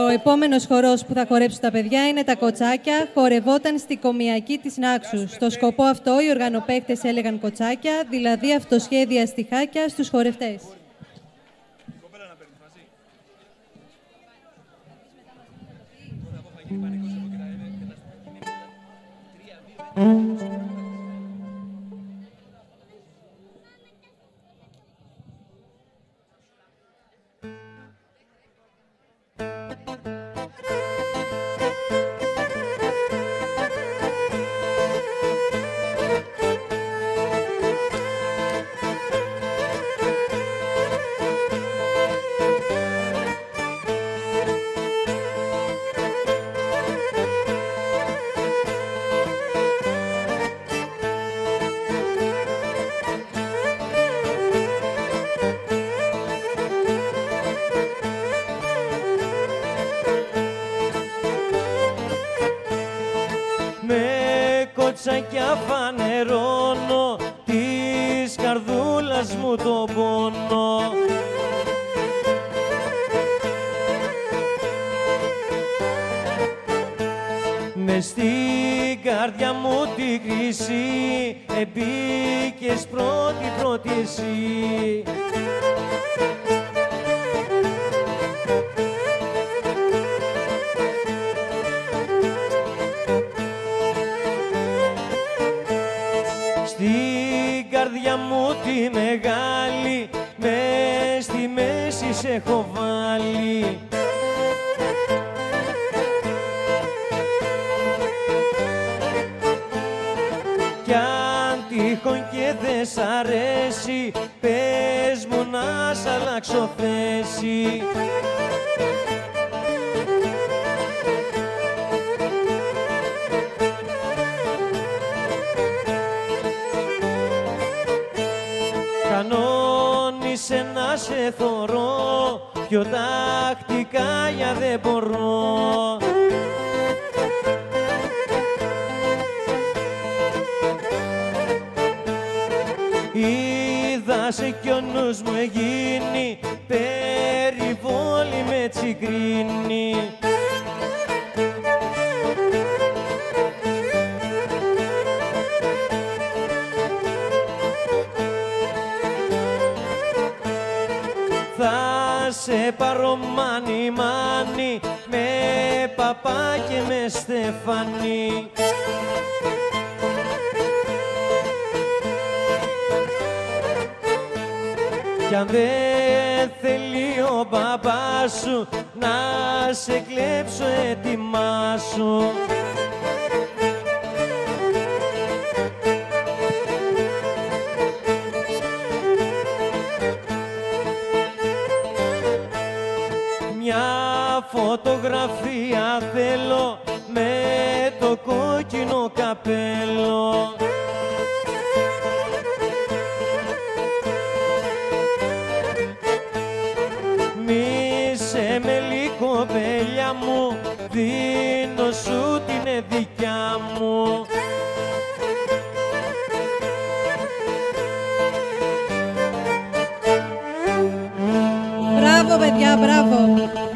Ο επόμενος χορός που θα χορέψουν τα παιδιά είναι τα κοτσάκια. Χορευόταν στη Κομιακή της Νάξου. Στο σκοπό αυτό οι οργανοπαίκτες έλεγαν κοτσάκια, δηλαδή αυτοσχέδια στιχάκια στους χορευτές. Κοτσάκια φανερώνω της καρδούλας μου το πόνο. Μες στην καρδιά μου τη χρυσή εμπήκες πρώτη εσύ. Στην καρδιά μου τη μεγάλη, μες στη μέση σε έχω βάλει. Κι αν τυχόν και δεν σ' αρέσει, πες μου να σ' αλλάξω θέση. Κανόνισε να σε θωρώ, πιο τακτικά για δεν μπορώ. Είδα σε κι ο νους μου εγίνει περιβόλη με τσικρίνη. Θα σε πάρω μάνι με παπά και με στεφάνι. Κι αν δεν θέλει ο μπαμπάς σου να σε κλέψω, ετοιμάσου. Μια φωτογραφία θέλω με το κόκκινο καπέλο. Μη σε μελή κοπέλια μου, δίνω σου την δικιά μου. Μπράβο παιδιά, μπράβο!